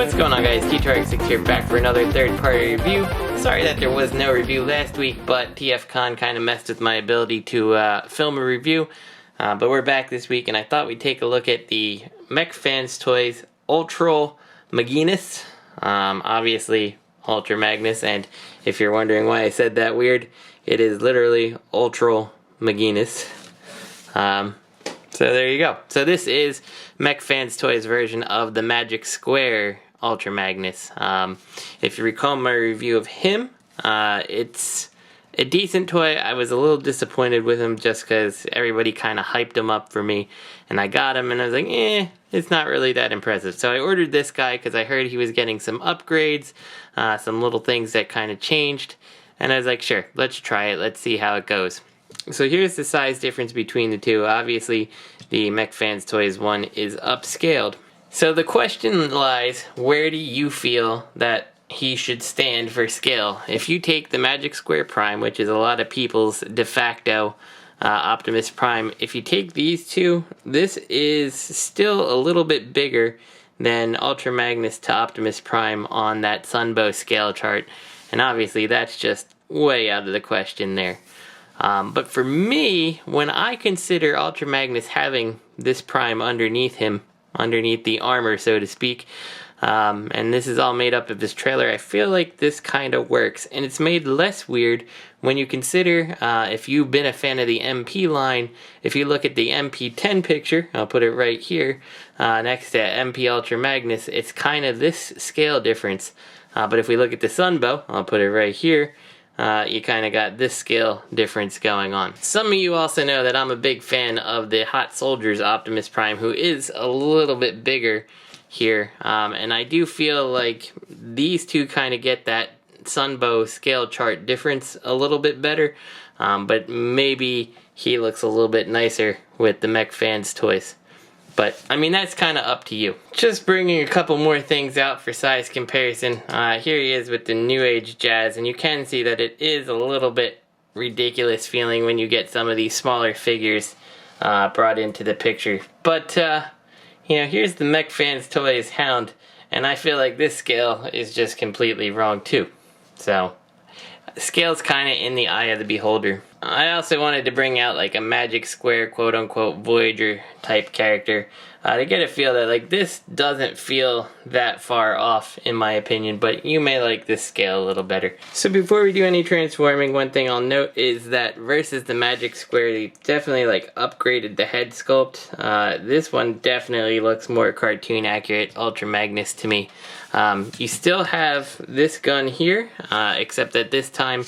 What's going on, guys? T2RX6 here, back for another third-party review. Sorry that there was no review last week, but TFCon kind of messed with my ability to film a review. But we're back this week, and I thought we'd take a look at the mechfanstoys Ultrl Magenus. Obviously, Ultra Magnus, and if you're wondering why I said that weird, it is literally Ultrl Magenus. So there you go. So this is mechfanstoys' version of the Magic Square Ultra Magnus. If you recall my review of him, it's a decent toy. I was a little disappointed with him just because everybody kind of hyped him up for me, and I got him and I was like, it's not really that impressive. So I ordered this guy because I heard he was getting some upgrades, some little things that kind of changed, and I was like, sure, let's try it, let's see how it goes. So here's the size difference between the two. Obviously, the mechfanstoys one is upscaled. So the question lies, where do you feel that he should stand for scale? If you take the Magic Square Prime, which is a lot of people's de facto Optimus Prime, if you take these two, this is still a little bit bigger than Ultra Magnus to Optimus Prime on that Sunbow scale chart. And obviously that's just way out of the question there. But for me, when I consider Ultra Magnus having this Prime underneath him, underneath the armor, so to speak, and this is all made up of his trailer, I feel like this kind of works. And it's made less weird when you consider, if you've been a fan of the MP line, if you look at the MP10 picture, I'll put it right here, next to MP Ultra Magnus, it's kind of this scale difference. But if we look at the Sunbow, I'll put it right here, you kind of got this scale difference going on. Some of you also know that I'm a big fan of the Hot Soldiers Optimus Prime, who is a little bit bigger here. And I do feel like these two kind of get that Sunbow scale chart difference a little bit better. But maybe he looks a little bit nicer with the mechfanstoys. But, I mean, that's kind of up to you. Just bringing a couple more things out for size comparison. Here he is with the New Age Jazz, and you can see that it is a little bit ridiculous feeling when you get some of these smaller figures brought into the picture. But, you know, here's the mechfanstoys Hound, and I feel like this scale is just completely wrong too. So, scale's kind of in the eye of the beholder. I also wanted to bring out like a Magic Square quote-unquote Voyager type character to get a feel that like this doesn't feel that far off in my opinion, but you may like this scale a little better. So before we do any transforming, one thing I'll note is that versus the Magic Square, they definitely like upgraded the head sculpt. This one definitely looks more cartoon accurate, Ultra Magnus to me. You still have this gun here, except that this time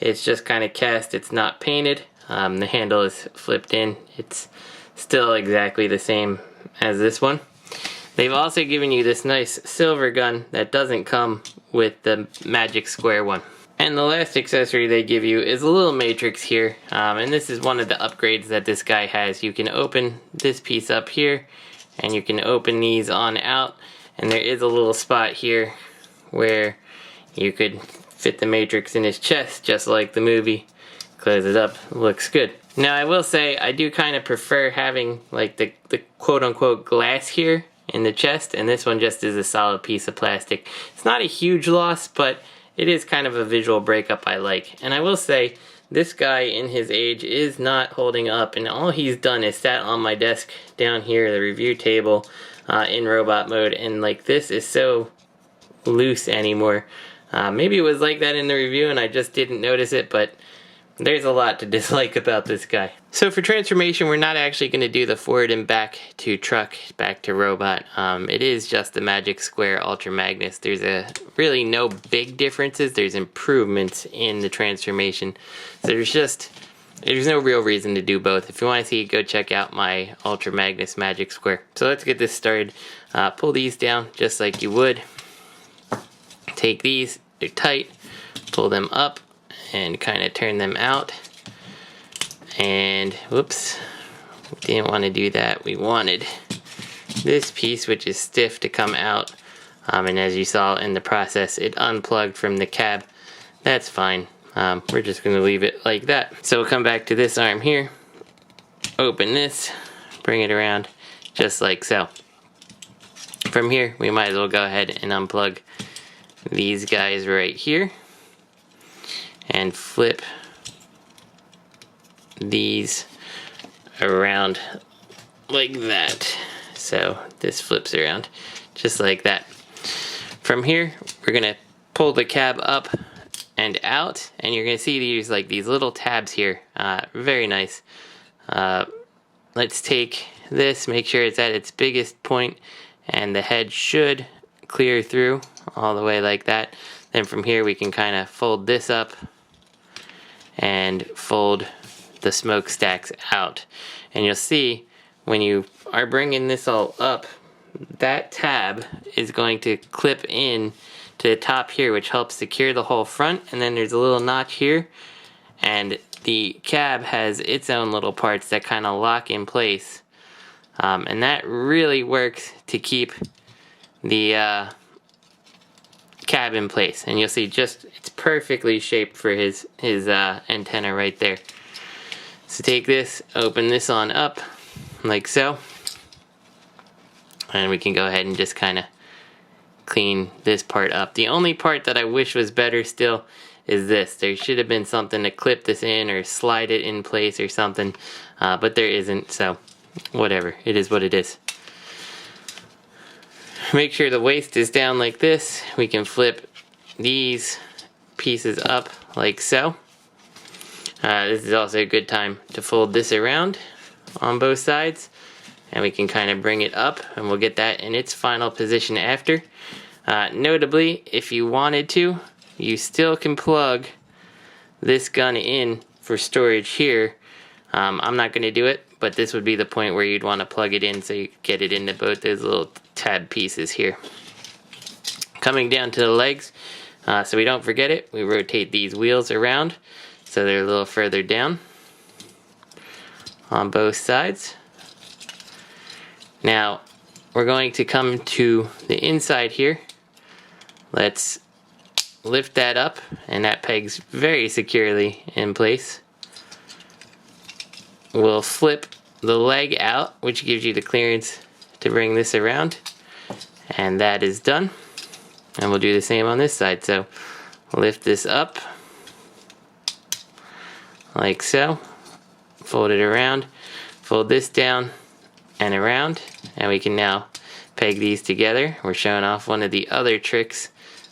it's just kind of cast, it's not painted. The handle is flipped in. It's still exactly the same as this one. They've also given you this nice silver gun that doesn't come with the Magic Square one. And the last accessory they give you is a little matrix here. And this is one of the upgrades that this guy has. You can open this piece up here, and you can open these on out. And there is a little spot here where you could fit the matrix in his chest, just like the movie. Close it up, looks good. Now I will say, I do kind of prefer having like the quote-unquote glass here in the chest, and this one just is a solid piece of plastic. It's not a huge loss, but it is kind of a visual breakup I like. And I will say, this guy in his age is not holding up, and all he's done is sat on my desk down here, the review table, in robot mode, and like this is so loose anymore. Maybe it was like that in the review and I just didn't notice it, but there's a lot to dislike about this guy. So for transformation, we're not actually going to do the forward and back to truck, back to robot. It is just the Magic Square Ultra Magnus. There's really no big differences. There's improvements in the transformation. So there's no real reason to do both. If you want to see it, go check out my Ultra Magnus Magic Square. So let's get this started. Pull these down just like you would. Take these, they're tight, pull them up and kind of turn them out. And whoops, we didn't want to do that. We wanted this piece, which is stiff, to come out. And as you saw in the process, it unplugged from the cab. That's fine. We're just going to leave it like that. So we'll come back to this arm here, open this, bring it around just like so. From here, we might as well go ahead and unplug these guys right here and flip these around like that. So this flips around just like that. From here, we're gonna pull the cab up and out, and you're gonna see these little tabs here. Very nice. Let's take this, make sure it's at its biggest point, and the head should clear through all the way like that. Then from here we can kind of fold this up and fold the smokestacks out. And you'll see when you are bringing this all up, that tab is going to clip in to the top here, which helps secure the whole front. And then there's a little notch here, and the cab has its own little parts that kind of lock in place. And that really works to keep the cab in place. And you'll see it's perfectly shaped for his antenna right there. So take this, open this on up like so, and we can go ahead and just kind of clean this part up. The only part that I wish was better still is this. There should have been something to clip this in or slide it in place or something, but there isn't, so whatever. It is what it is. Make sure the waist is down like this. We can flip these pieces up like so. This is also a good time to fold this around on both sides, and we can kind of bring it up, and we'll get that in its final position after. Notably, if you wanted to, you still can plug this gun in for storage here. I'm not going to do it, but this would be the point where you'd want to plug it in so you get it into both those little tab pieces here. Coming down to the legs, so we don't forget it, we rotate these wheels around so they're a little further down on both sides. Now we're going to come to the inside here. Let's lift that up, and that pegs very securely in place. We'll flip the leg out, which gives you the clearance to bring this around, and that is done. And we'll do the same on this side. So lift this up like so, fold it around, fold this down and around, and we can now peg these together. We're showing off one of the other tricks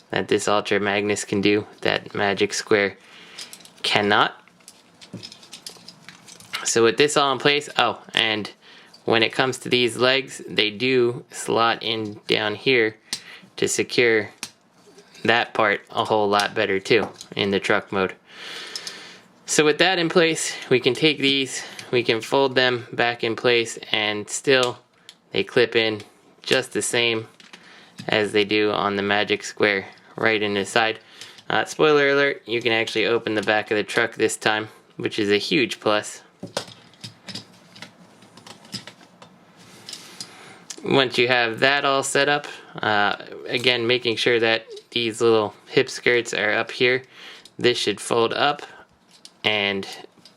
that this Ultra Magnus can do that Magic Square cannot. So with this all in place, oh, and when it comes to these legs, they do slot in down here to secure that part a whole lot better too in the truck mode. So with that in place, we can take these, we can fold them back in place, and still they clip in just the same as they do on the Magic Square right in the side. Spoiler alert, you can actually open the back of the truck this time, which is a huge plus. Once you have that all set up, again making sure that these little hip skirts are up here, this should fold up and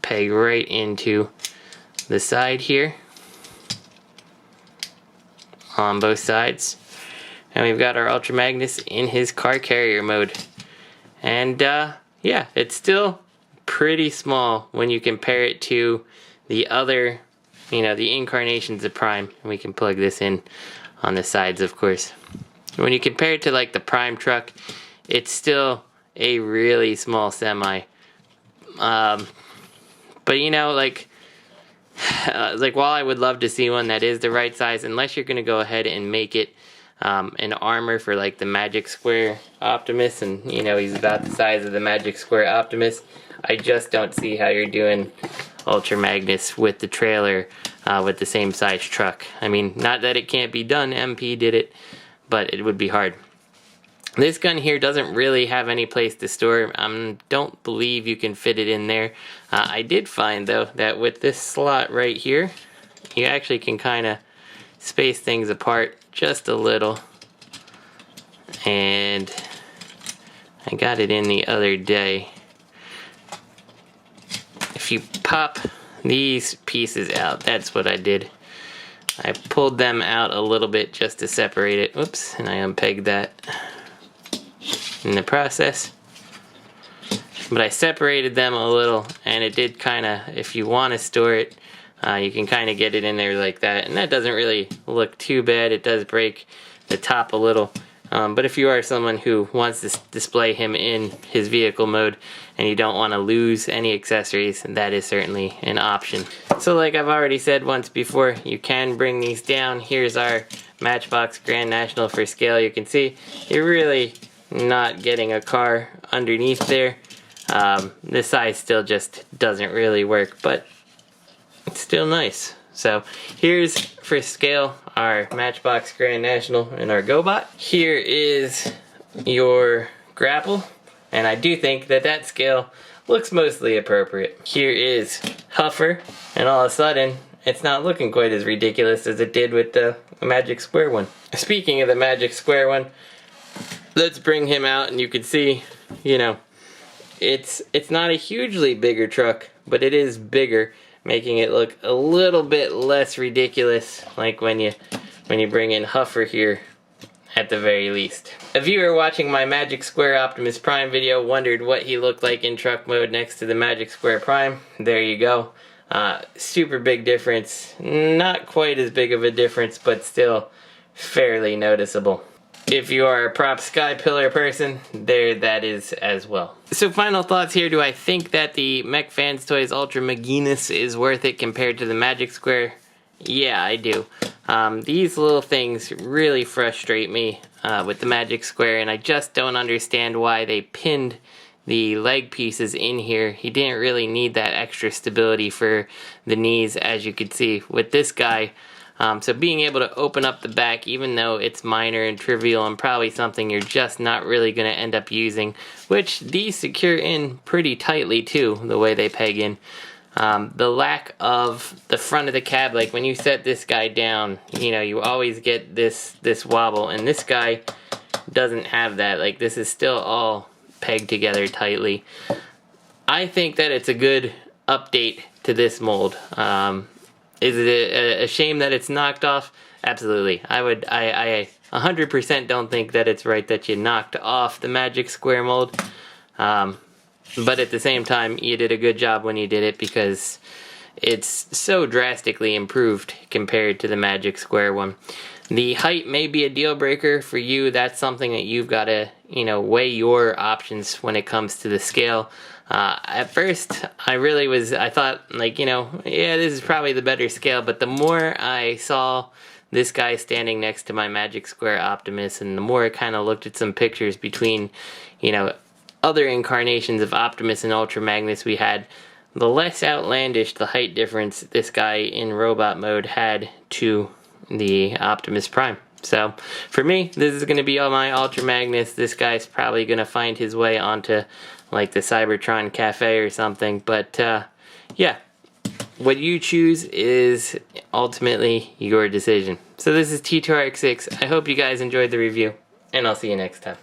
peg right into the side here on both sides. And we've got our Ultra Magnus in his car carrier mode. And yeah, it's still pretty small when you compare it to the other, the incarnations of Prime. And we can plug this in on the sides, of course. When you compare it to like the Prime truck, it's still a really small semi. But like while I would love to see one that is the right size, unless you're going to go ahead and make it an armor for like the Magic Square Optimus, and he's about the size of the Magic Square Optimus, I just don't see how you're doing Ultra Magnus with the trailer with the same size truck. I mean, not that it can't be done, MP did it, but it would be hard. This gun here doesn't really have any place to store. Don't believe you can fit it in there. I did find though that with this slot right here, you actually can kind of space things apart just a little. And I got it in the other day. If you pop these pieces out, that's what I did. I pulled them out a little bit just to separate it. Oops, and I unpegged that in the process. But I separated them a little, and it did kind of, if you want to store it, you can kind of get it in there like that, and that doesn't really look too bad. It does break the top a little, but if you are someone who wants to display him in his vehicle mode and you don't want to lose any accessories, that is certainly an option. So like I've already said once before, you can bring these down. Here's our Matchbox Grand National for scale. You can see you're really not getting a car underneath there. This size still just doesn't really work, but it's still nice. So here's, for scale, our Matchbox Grand National and our GoBot. Here is your grapple, and I do think that that scale looks mostly appropriate. Here is Huffer, and all of a sudden it's not looking quite as ridiculous as it did with the Magic Square one. Speaking of the Magic Square one, let's bring him out, and you can see, you know, it's not a hugely bigger truck, but it is bigger, making it look a little bit less ridiculous, like when you bring in Huffer here, at the very least. A viewer watching my Magic Square Optimus Prime video wondered what he looked like in truck mode next to the Magic Square Prime. There you go. Super big difference. Not quite as big of a difference, but still fairly noticeable. If you are a prop sky pillar person, there that is as well. So final thoughts here. Do I think that the mechfanstoys Ultrl Magenus is worth it compared to the Magic Square? Yeah, I do. These little things really frustrate me with the Magic Square, and I just don't understand why they pinned the leg pieces in here. He didn't really need that extra stability for the knees, as you could see with this guy. So being able to open up the back, even though it's minor and trivial and probably something you're just not really going to end up using, which these secure in pretty tightly too, the way they peg in. The lack of the front of the cab, like when you set this guy down, you know, you always get this wobble, and this guy doesn't have that. Like, this is still all pegged together tightly. I think that it's a good update to this mold. Is it a shame that it's knocked off? Absolutely. I 100% don't think that it's right that you knocked off the Magic Square mold. But at the same time, you did a good job when you did it, because it's so drastically improved compared to the Magic Square one. The height may be a deal breaker for you. That's something that you've got to, you know, weigh your options when it comes to the scale. At first, I thought, like, you know, yeah, this is probably the better scale, but the more I saw this guy standing next to my Magic Square Optimus, and the more I kind of looked at some pictures between, you know, other incarnations of Optimus and Ultra Magnus we had, the less outlandish the height difference this guy in robot mode had to the Optimus Prime. So for me, this is going to be all my Ultra Magnus. This guy's probably going to find his way onto like the Cybertron Cafe or something, but yeah, what you choose is ultimately your decision. So this is T2RX6. I hope you guys enjoyed the review, and I'll see you next time.